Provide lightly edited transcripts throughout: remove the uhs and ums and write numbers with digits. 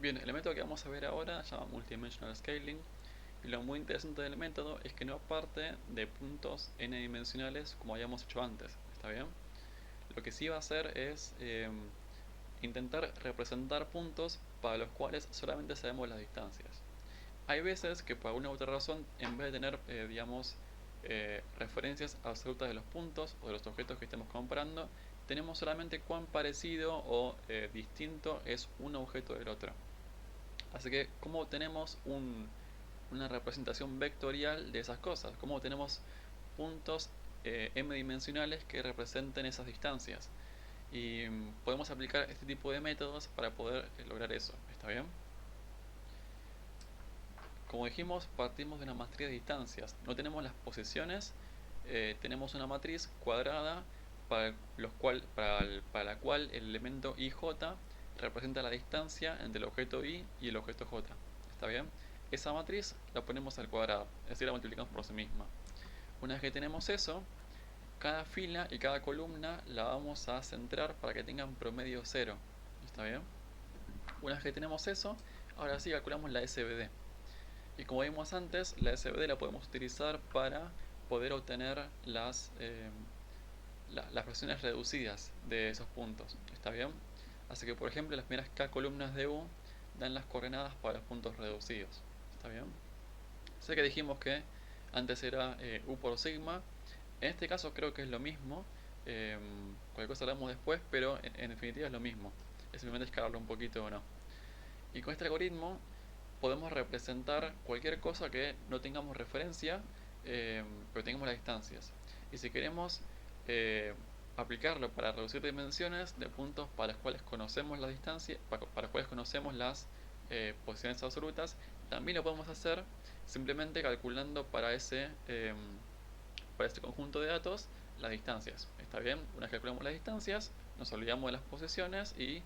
Bien, el método que vamos a ver ahora se llama Multidimensional Scaling y lo muy interesante del método es que no parte de puntos n dimensionales como habíamos hecho antes, ¿está bien? Lo que sí va a hacer es intentar representar puntos para los cuales solamente sabemos las distancias. Hay veces que por alguna u otra razón, en vez de tener, referencias absolutas de los puntos o de los objetos que estemos comparando, tenemos solamente cuán parecido o distinto es un objeto del otro. Así que, ¿cómo tenemos una representación vectorial de esas cosas? ¿Cómo tenemos puntos m dimensionales que representen esas distancias? Y podemos aplicar este tipo de métodos para poder lograr eso. ¿Está bien? Como dijimos, partimos de una matriz de distancias. No tenemos las posiciones, tenemos una matriz cuadrada para la cual el elemento ij representa la distancia entre el objeto y el objeto j. ¿Está bien? Esa matriz la ponemos al cuadrado, es decir, la multiplicamos por sí misma. Una vez que tenemos eso, cada fila y cada columna la vamos a centrar para que tengan promedio cero. ¿Está bien? Una vez que tenemos eso, ahora sí calculamos la SVD. Y como vimos antes, la SVD la podemos utilizar para poder obtener las fracciones reducidas de esos puntos. ¿Está bien? Así que, por ejemplo, las primeras K columnas de U dan las coordenadas para los puntos reducidos. ¿Está bien? Sé que dijimos que antes era U por sigma. En este caso creo que es lo mismo. Cualquier cosa hablamos después, pero en definitiva es lo mismo. Es simplemente escalarlo un poquito o no. Y con este algoritmo podemos representar cualquier cosa que no tengamos referencia, pero tengamos las distancias. Y si queremos eh, aplicarlo para reducir dimensiones de puntos para los cuales conocemos la distancia, para los cuales conocemos las posiciones absolutas, también lo podemos hacer simplemente calculando para este conjunto de datos las distancias. ¿Está bien? Una vez que calculamos las distancias, nos olvidamos de las posiciones y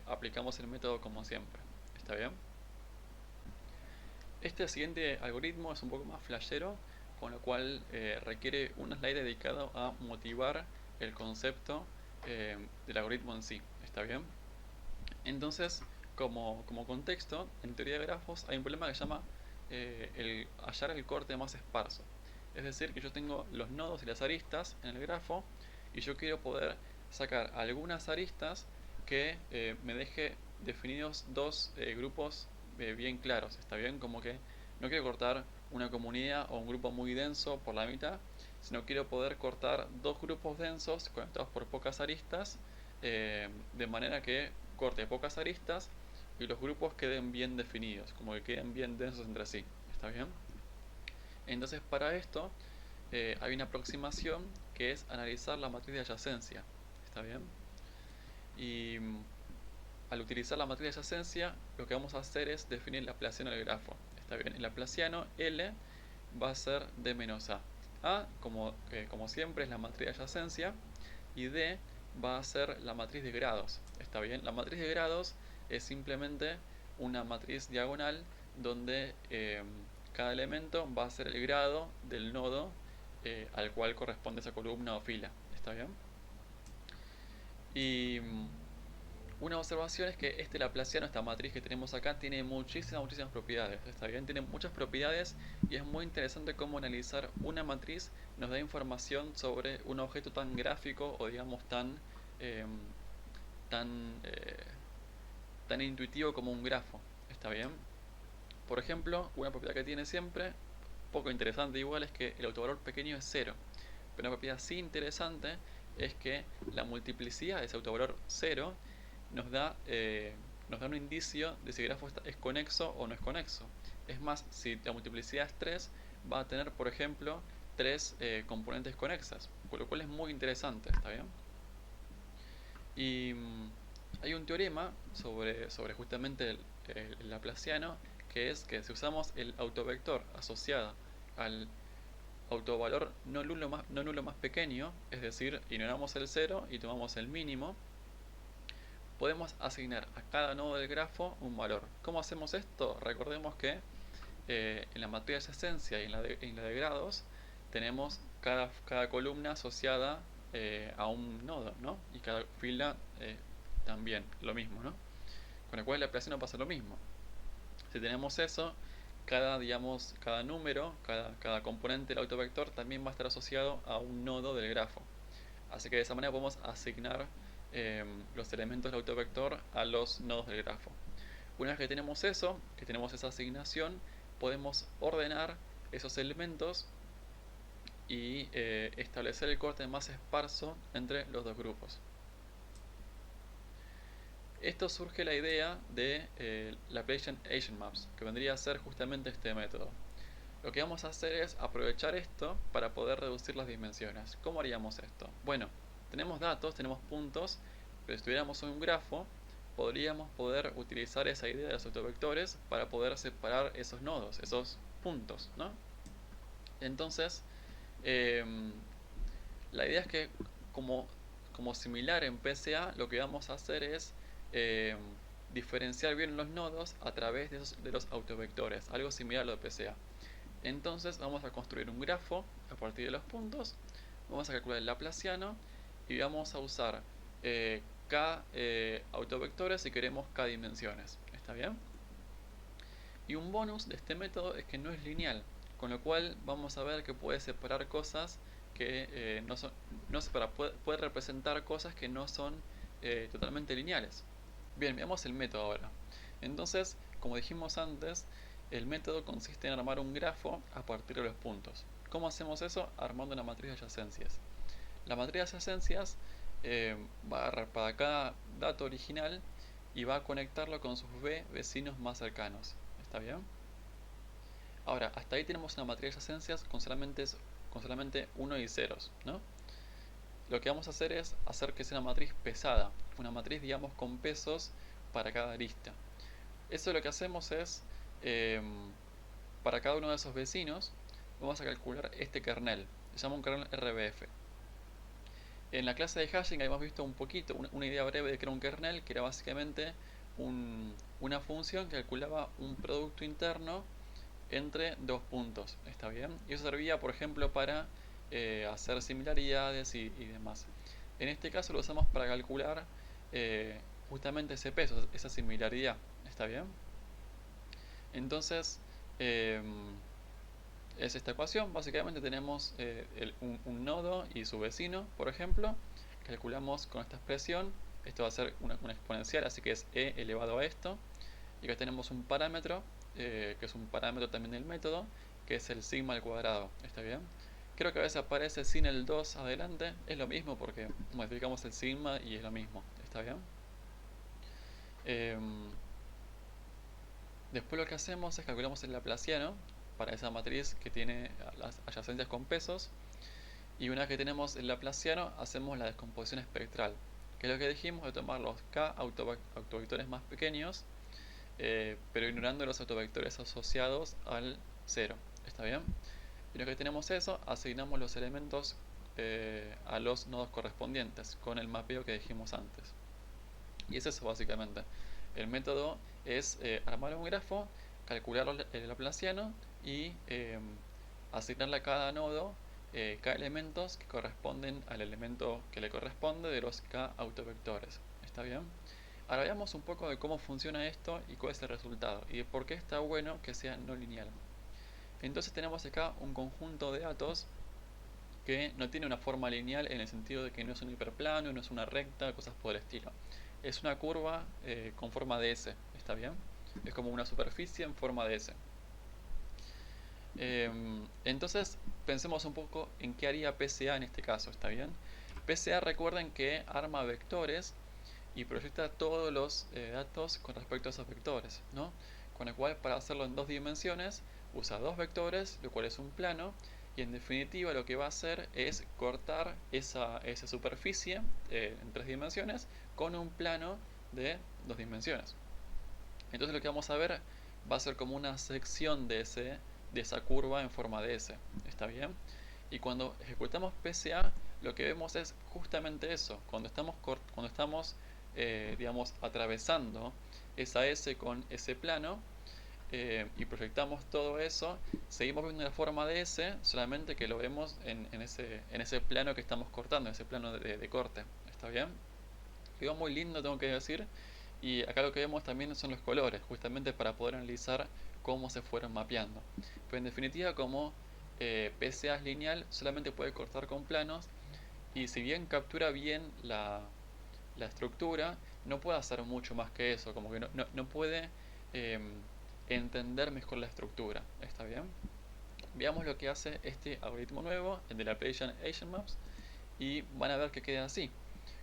aplicamos el método como siempre. ¿Está bien? Este siguiente algoritmo es un poco más flashero, con lo cual requiere un slide dedicado a motivar el concepto del algoritmo en sí. ¿Está bien? Entonces, como contexto, en teoría de grafos hay un problema que se llama hallar el corte más esparso. Es decir, que yo tengo los nodos y las aristas en el grafo y yo quiero poder sacar algunas aristas que me deje definidos dos grupos bien claros. ¿Está bien? Como que no quiero cortar una comunidad o un grupo muy denso por la mitad, sino quiero poder cortar dos grupos densos conectados por pocas aristas, de manera que corte pocas aristas y los grupos queden bien definidos, como que queden bien densos entre sí. ¿Está bien? Entonces, para esto hay una aproximación que es analizar la matriz de adyacencia. ¿Está bien? Y al utilizar la matriz de adyacencia, lo que vamos a hacer es definir el laplaciano del grafo. ¿Está bien? El laplaciano L va a ser D menos A. A, como siempre, es la matriz de adyacencia y D va a ser la matriz de grados. ¿Está bien? La matriz de grados es simplemente una matriz diagonal donde cada elemento va a ser el grado del nodo al cual corresponde esa columna o fila. ¿Está bien? Y una observación es que este laplaciano, esta matriz que tenemos acá, tiene muchísimas propiedades. ¿Está bien? Tiene muchas propiedades y es muy interesante cómo analizar una matriz nos da información sobre un objeto tan gráfico o digamos eh, tan, eh, tan intuitivo como un grafo. ¿Está bien? Por ejemplo, una propiedad que tiene siempre, poco interesante igual, es que el autovalor pequeño es cero. Pero una propiedad sí interesante es que la multiplicidad de ese autovalor cero nos da un indicio de si el grafo es conexo o no es conexo. Es más, si la multiplicidad es 3, va a tener, por ejemplo, tres componentes conexas, con lo cual es muy interesante. ¿Está bien? Y hay un teorema sobre justamente el laplaciano, que es que si usamos el autovector asociado al autovalor no nulo más pequeño, es decir, ignoramos el cero y tomamos el mínimo, podemos asignar a cada nodo del grafo un valor. ¿Cómo hacemos esto? Recordemos que en la matriz de adyacencia y en la de grados tenemos cada columna asociada a un nodo, ¿no? Y cada fila también, lo mismo, ¿no? con lo cual en la Laplaciano pasa lo mismo. Si tenemos eso, cada, digamos, cada número, cada componente del autovector también va a estar asociado a un nodo del grafo. Así que de esa manera podemos asignar los elementos del autovector a los nodos del grafo. Una vez que tenemos eso, que tenemos esa asignación, podemos ordenar esos elementos y establecer el corte más esparso entre los dos grupos. Esto surge la idea de Laplacian Agent Maps, que vendría a ser justamente este método. Lo que vamos a hacer es aprovechar esto para poder reducir las dimensiones. ¿Cómo haríamos esto? Bueno, tenemos datos, tenemos puntos, pero si tuviéramos un grafo, podríamos poder utilizar esa idea de los autovectores para poder separar esos nodos, esos puntos, ¿no? Entonces, la idea es que como similar en PCA, lo que vamos a hacer es diferenciar bien los nodos a través de los autovectores, algo similar a lo de PCA. Entonces vamos a construir un grafo a partir de los puntos, vamos a calcular el laplaciano y vamos a usar k autovectores si queremos k dimensiones. ¿Está bien? Y un bonus de este método es que no es lineal, con lo cual vamos a ver que puede separar cosas que no son, puede representar cosas que no son totalmente lineales. Bien, veamos el método ahora. Entonces, como dijimos antes, el método consiste en armar un grafo a partir de los puntos. ¿Cómo hacemos eso? Armando una matriz de adyacencias. La matriz de adyacencias va a agarrar para cada dato original y va a conectarlo con sus vecinos más cercanos. ¿Está bien? Ahora, hasta ahí tenemos una matriz de adyacencias con solamente 1 y ceros, ¿no? Lo que vamos a hacer es hacer que sea una matriz pesada, una matriz, digamos, con pesos para cada arista. Eso lo que hacemos es, para cada uno de esos vecinos, vamos a calcular este kernel, se llama un kernel RBF. En la clase de hashing habíamos visto un poquito, una idea breve de que era un kernel, que era básicamente una función que calculaba un producto interno entre dos puntos, ¿está bien? Y eso servía, por ejemplo, para hacer similaridades y demás. En este caso lo usamos para calcular justamente ese peso, esa similaridad, ¿está bien? Entonces, es esta ecuación. Básicamente tenemos un nodo y su vecino, por ejemplo. Calculamos con esta expresión. Esto va a ser una exponencial, así que es e elevado a esto. Y acá tenemos un parámetro, que es un parámetro también del método, que es el sigma al cuadrado. ¿Está bien? Creo que a veces aparece sin el 2 adelante. Es lo mismo porque modificamos el sigma y es lo mismo. ¿Está bien? Después lo que hacemos es calculamos el laplaciano para esa matriz que tiene las adyacencias con pesos. Y una vez que tenemos el laplaciano, hacemos la descomposición espectral, que es lo que dijimos de tomar los k autovectores más pequeños, pero ignorando los autovectores asociados al 0. ¿Está bien? Y una vez que tenemos eso, asignamos los elementos a los nodos correspondientes con el mapeo que dijimos antes. Y es eso básicamente. El método es armar un grafo, calcular el laplaciano y asignarle a cada nodo k elementos que corresponden al elemento que le corresponde de los k autovectores. ¿Está bien? Ahora veamos un poco de cómo funciona esto y cuál es el resultado y de por qué está bueno que sea no lineal. Entonces tenemos acá un conjunto de datos que no tiene una forma lineal en el sentido de que no es un hiperplano, no es una recta, cosas por el estilo. Es una curva con forma de S, ¿está bien? Es como una superficie en forma de S. Entonces pensemos un poco en qué haría PCA en este caso, ¿está bien? PCA, recuerden que arma vectores y proyecta todos los datos con respecto a esos vectores, ¿no? Con lo cual, para hacerlo en dos dimensiones, usa dos vectores, lo cual es un plano, y en definitiva lo que va a hacer es cortar esa superficie en tres dimensiones con un plano de dos dimensiones. Entonces lo que vamos a ver va a ser como una sección de esa curva en forma de S. ¿Está bien? Y cuando ejecutamos PCA, lo que vemos es justamente eso. Cuando estamos digamos, atravesando esa S con ese plano y proyectamos todo eso, seguimos viendo la forma de S, solamente que lo vemos en ese plano que estamos cortando, en ese plano de corte. ¿Está bien? Quedó muy lindo, tengo que decir. Y acá lo que vemos también son los colores, justamente para poder analizar cómo se fueron mapeando. Pero en definitiva, como PCA es lineal, solamente puede cortar con planos, y si bien captura bien la estructura, no puede hacer mucho más que eso, como que no puede eh, entender mejor la estructura. ¿Está bien? Veamos lo que hace este algoritmo nuevo, el de la Bayesian Agent Maps, y van a ver que queda así.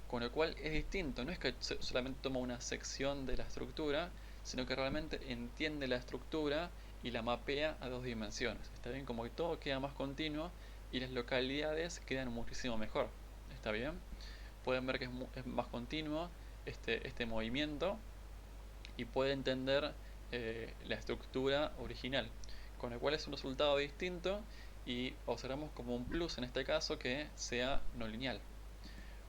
Con lo cual es distinto, no es que solamente toma una sección de la estructura, sino que realmente entiende la estructura y la mapea a dos dimensiones. ¿Está bien? Como que todo queda más continuo y las localidades quedan muchísimo mejor. ¿Está bien? Pueden ver que es más continuo este movimiento y puede entender la estructura original, con lo cual es un resultado distinto y observamos como un plus en este caso que sea no lineal.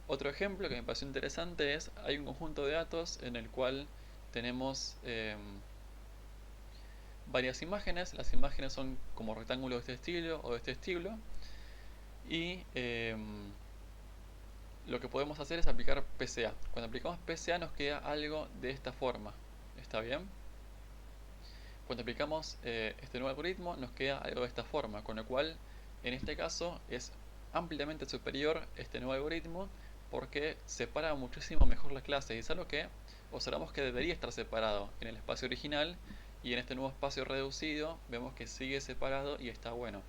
Otro ejemplo que me pareció interesante es, hay un conjunto de datos en el cual tenemos varias imágenes, las imágenes son como rectángulos de este estilo o de este estilo, y lo que podemos hacer es aplicar PCA. Cuando aplicamos PCA nos queda algo de esta forma, ¿está bien? Cuando aplicamos este nuevo algoritmo nos queda algo de esta forma, con lo cual en este caso es ampliamente superior este nuevo algoritmo porque separa muchísimo mejor las clases y es algo que observamos que debería estar separado en el espacio original, y en este nuevo espacio reducido vemos que sigue separado y está bueno.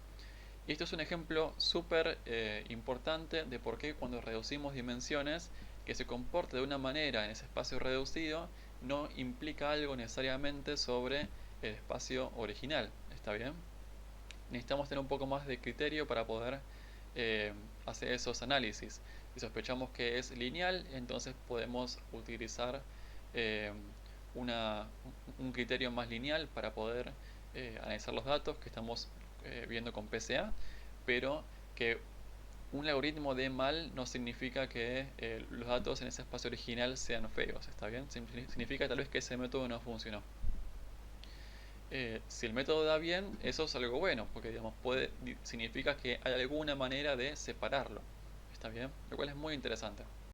Y esto es un ejemplo súper importante de por qué cuando reducimos dimensiones, que se comporte de una manera en ese espacio reducido no implica algo necesariamente sobre el espacio original. ¿Está bien? Necesitamos tener un poco más de criterio para poder hacer esos análisis. Si sospechamos que es lineal, entonces podemos utilizar eh, una, un criterio más lineal para poder analizar los datos que estamos viendo con PCA, pero que un algoritmo dé mal no significa que los datos en ese espacio original sean feos, ¿está bien? Significa tal vez que ese método no funcionó. Si el método da bien, eso es algo bueno, porque digamos, significa que hay alguna manera de separarlo, ¿está bien? Lo cual es muy interesante.